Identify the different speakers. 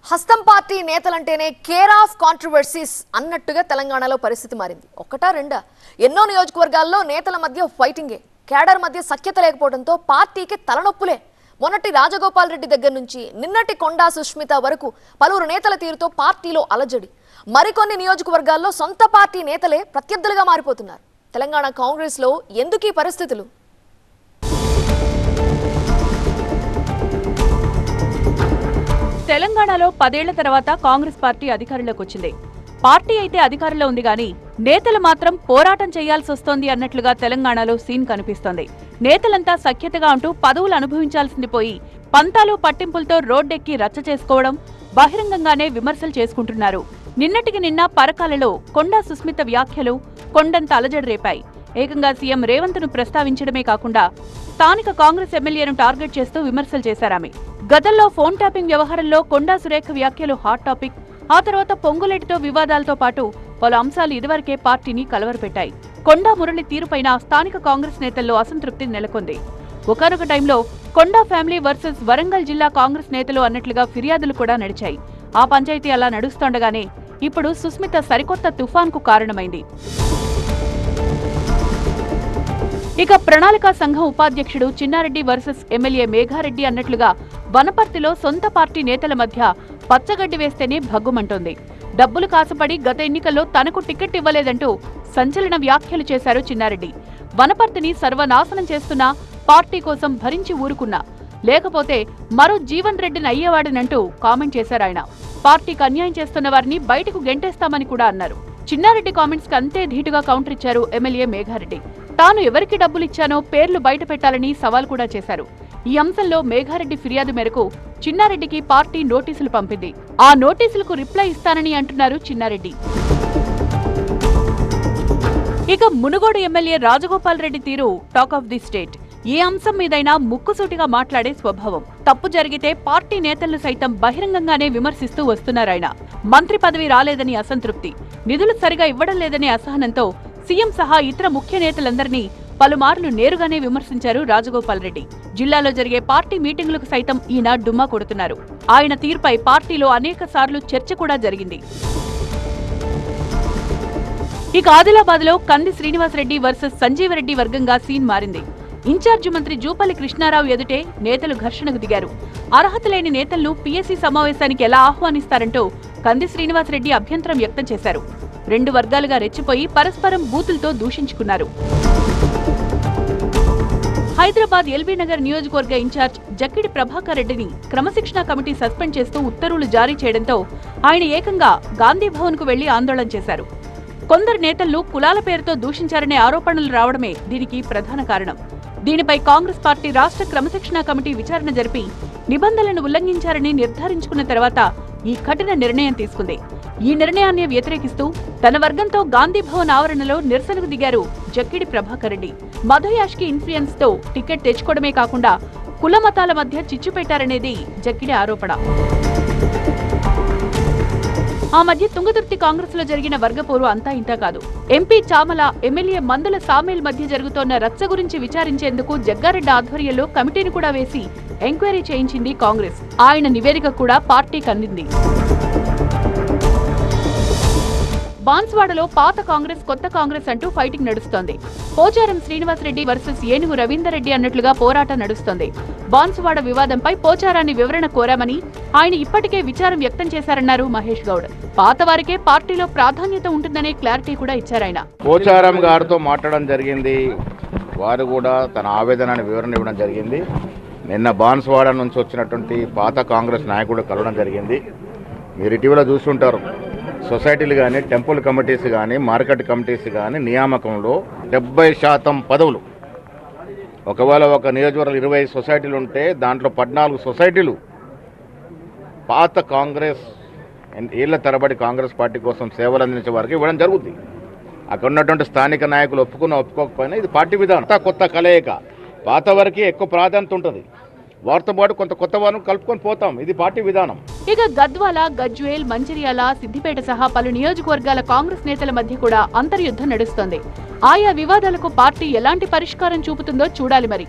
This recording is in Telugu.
Speaker 1: హస్తం పార్టీ నేతలంటేనే కేర్ ఆఫ్ కాంట్రవర్సీస్ అన్నట్టుగా తెలంగాణలో పరిస్థితి మారింది. ఒకటా రెండా ఎన్నో నియోజకవర్గాల్లో నేతల మధ్య ఫైటింగే, కేడర్ మధ్య సఖ్యత లేకపోవడంతో పార్టీకి తలనొప్పులే. మొన్నటి రాజగోపాల్ రెడ్డి దగ్గర నుంచి నిన్నటి కొండా సుష్మిత వరకు పలువురు నేతల తీరుతో పార్టీలో అలజడి. మరికొన్ని నియోజకవర్గాల్లో సొంత పార్టీ నేతలే ప్రత్యర్థులుగా మారిపోతున్నారు. తెలంగాణ కాంగ్రెస్ లో ఎందుకీ పరిస్థితులు?
Speaker 2: తెలంగాణలో 10 ఏళ్ల తర్వాత కాంగ్రెస్ పార్టీ అధికారంలోకి వచ్చింది. పార్టీ అయితే అధికారంలో ఉంది గానీ నేతలు మాత్రం పోరాటం చేయాల్సి వస్తోంది అన్నట్లుగా తెలంగాణలో సీన్ కనిపిస్తోంది. నేతలంతా సఖ్యతగా అంటూ పదవులు అనుభవించాల్సింది పోయి పంతాలు పట్టింపులతో రోడ్డెక్కి రచ్చ చేసుకోవడం, బహిరంగంగానే విమర్శలు చేసుకుంటున్నారు. నిన్నటికి నిన్న పరకాలలో కొండా సుస్మిత వ్యాఖ్యలు కొండంత అలజడి రేపాయి. ఏకంగా సీఎం రేవంత్ ను ప్రస్తావించడమే కాకుండా స్థానిక కాంగ్రెస్ ఎమ్మెల్యేను టార్గెట్ చేస్తూ విమర్శలు చేశారామె. గతంలో ఫోన్ ట్యాపింగ్ వ్యవహారంలో కొండా సురేఖ వ్యాఖ్యలు హాట్ టాపిక్. ఆ తర్వాత పొంగులేటితో వివాదాలతో పాటు పలు అంశాలు ఇదివరకే పార్టీని కలవరపెట్టాయి. కొండా మురళి తీరుపైన స్థానిక కాంగ్రెస్ నేతల్లో అసంతృప్తి నెలకొంది. ఒకనొక టైంలో కొండా ఫ్యామిలీ వర్సెస్ వరంగల్ జిల్లా కాంగ్రెస్ నేతలు అన్నట్లుగా ఫిర్యాదులు కూడా నడిచాయి. ఆ పంచాయతీ అలా నడుస్తుండగానే ఇప్పుడు సుస్మిత సరికొత్త తుఫాన్కు కారణమైంది. ఇక ప్రణాళికా సంఘం ఉపాధ్యక్షుడు చిన్నారెడ్డి వర్సెస్ ఎమ్మెల్యే మేఘారెడ్డి అన్నట్లుగా వనపర్తిలో సొంత పార్టీ నేతల మధ్య పచ్చగడ్డి వేస్తేనే భగ్గుమంటోంది. డబ్బులు కాసపడి గత ఎన్నికల్లో తనకు టికెట్ ఇవ్వలేదంటూ సంచలన వ్యాఖ్యలు చేశారు చిన్నారెడ్డి. వనపర్తిని సర్వనాశనం చేస్తున్నా పార్టీ కోసం భరించి ఊరుకున్నా, లేకపోతే మరో జీవన్ రెడ్డిని అయ్యేవాడినంటూ కామెంట్ చేశారాయన. పార్టీకి అన్యాయం చేస్తున్న వారిని బయటకు గెంటేస్తామని కూడా అన్నారు. చిన్నారెడ్డి కామెంట్స్ కి అంతే ధీటుగా కౌంటర్ ఇచ్చారు ఎమ్మెల్యే మేఘారెడ్డి. తాను ఎవరికి డబ్బులిచ్చానో పేర్లు బయట పెట్టాలని సవాల్ కూడా చేశారు. ఈ అంశంలో మేఘారెడ్డి ఫిర్యాదు మేరకు చిన్నారెడ్డికి పార్టీ నోటీసులు పంపింది. ఆ నోటీసులకు రిప్లై ఇస్తానని అంటున్నారు చిన్నారెడ్డి. ఇక మునుగోడు ఎమ్మెల్యే రాజగోపాల్ రెడ్డి తీరు టాక్ ఆఫ్ ది స్టేట్. ఏ అంశం మీదైనా ముక్కుసూటిగా మాట్లాడే స్వభావం. తప్పు జరిగితే పార్టీ నేతలను సైతం బహిరంగంగానే విమర్శిస్తూ వస్తున్నారాయన. మంత్రి పదవి రాలేదని అసంతృప్తి, నిధులు సరిగా ఇవ్వడం లేదనే అసహనంతో సీఎం సహా ఇతర ముఖ్య నేతలందరినీ పలుమార్లు నేరుగానే విమర్శించారు రాజగోపాల్ రెడ్డి. జిల్లాలో జరిగే పార్టీ మీటింగులకు సైతం ఈయన డుమ్మా కొడుతున్నారు. ఆయన తీరుపై పార్టీలో అనేక సార్లు చర్చ కూడా జరిగింది. ఇక ఆదిలాబాద్ లో కంది శ్రీనివాసరెడ్డి వర్సెస్ సంజీవరెడ్డి వర్గంగా సీన్ మారింది. ఇన్ఛార్జి మంత్రి జూపల్లి కృష్ణారావు ఎదుటే నేతలు ఘర్షణకు దిగారు. అర్హత లేని నేతలను పీఎస్సీ సమావేశానికి ఎలా ఆహ్వానిస్తారంటూ కంది శ్రీనివాసరెడ్డి అభ్యంతరం వ్యక్తం చేశారు. 2 వర్గాలుగా రెచ్చిపోయి పరస్పరం బూతులతో దూషించుకున్నారు. హైదరాబాద్ ఎల్బీనగర్ నియోజకవర్గ ఇన్ఛార్జ్ జక్కిడి ప్రభాకర్ రెడ్డిని క్రమశిక్షణ కమిటీ సస్పెండ్ చేస్తూ ఉత్తర్వులు జారీ చేయడంతో ఆయన ఏకంగా గాంధీ భవన్ కు వెళ్లి ఆందోళన చేశారు. కొందరు నేతలను కులాల పేరుతో దూషించారనే ఆరోపణలు రావడమే దీనికి ప్రధాన కారణం. దీనిపై కాంగ్రెస్ పార్టీ రాష్ట్ర క్రమశిక్షణ కమిటీ విచారణ జరిపి నిబంధనలను ఉల్లంఘించారని నిర్ధారించుకున్న తర్వాత ఈ కఠిన నిర్ణయం తీసుకుంది. ఈ నిర్ణయాన్ని వ్యతిరేకిస్తూ తన వర్గంతో గాంధీ భవన్ ఆవరణలో నిరసనకు దిగారు జక్కిడి ప్రభాకర్ రెడ్డి. మధుయాష్కి ఇన్ఫ్లుయెన్స్ తో టికెట్ తెచ్చుకోవడమే కాకుండా కుల మతాల మధ్య చిచ్చు పెట్టారనేది జక్కిడి ఆరోపణ. ఆ మధ్య తుంగతుర్తి కాంగ్రెస్ లో జరిగిన వర్గపోరు అంతా ఇంతా కాదు. ఎంపీ చామల, ఎమ్మెల్యే మందుల సామేల్ మధ్య జరుగుతోన్న రచ్చ గురించి విచారించేందుకు జగ్గారెడ్డి ఆధ్వర్యంలో కమిటీని కూడా వేసి ఎంక్వైరీ చేయించింది కాంగ్రెస్. ఆయన నివేదిక కూడా పార్టీకి అందింది. బాన్స్వాడలో పాత కాంగ్రెస్ కొత్త కాంగ్రెస్ అంటూ ఫైటింగ్ నడుస్తోంది. పోచారం శ్రీనివాసరెడ్డి వర్సెస్ ఏనుగు రవీందర్ రెడ్డి అన్నట్లుగా పోరాటం నడుస్తోంది. బాన్స్వాడ వివాదంపై పోచారాన్ని వివరణ కోరామని ఆయన ఇప్పటికే విచారం వ్యక్తం చేశారన్నారు మహేష్ గౌడ్. పాత వారికే పార్టీలో ప్రాధాన్యత ఉంటుందనే క్లారిటీ కూడా ఇచ్చారాయన.
Speaker 3: పోచారం గారితో మాట్లాడడం జరిగింది. వారు కూడా తన ఆవేదనని వివరణ ఇవ్వడం జరిగింది. నిన్న బాన్స్వాడ నుంచి వచ్చినటువంటి పాత కాంగ్రెస్ నాయకుడు కలవడం జరిగింది. మీరు ఇటీవల చూస్తుంటారు, సొసైటీలు కానీ, టెంపుల్ కమిటీస్ కానీ, మార్కెట్ కమిటీస్ కానీ నియామకంలో 70% పదవులు. ఒకవేళ ఒక నియోజకవర్గం 20 సొసైటీలు ఉంటే దాంట్లో 14 సొసైటీలు పాత కాంగ్రెస్ ఏళ్ల తరబడి కాంగ్రెస్ పార్టీ కోసం సేవలు అందించే వారికి ఇవ్వడం జరుగుతుంది. అక్కడ ఉన్నటువంటి స్థానిక నాయకులు ఒప్పుకోకపోయినా ఇది పార్టీ విధానం. కొత్త కలయిక, పాత వారికి ఎక్కువ ప్రాధాన్యత ఉంటుంది. వారితో పాటు కొంత కొత్త వారిని కలుపుకొని పోతాం. ఇది పార్టీ విధానం.
Speaker 2: ఇక గద్వాల, గజ్వేల్, మంచిర్యాల, సిద్దిపేట సహా పలు నియోజకవర్గాల కాంగ్రెస్ నేతల మధ్య కూడా అంతర్యుద్ధం నడుస్తోంది. ఆయా వివాదాలకు పార్టీ ఎలాంటి పరిష్కారం చూపుతుందో చూడాలి మరి.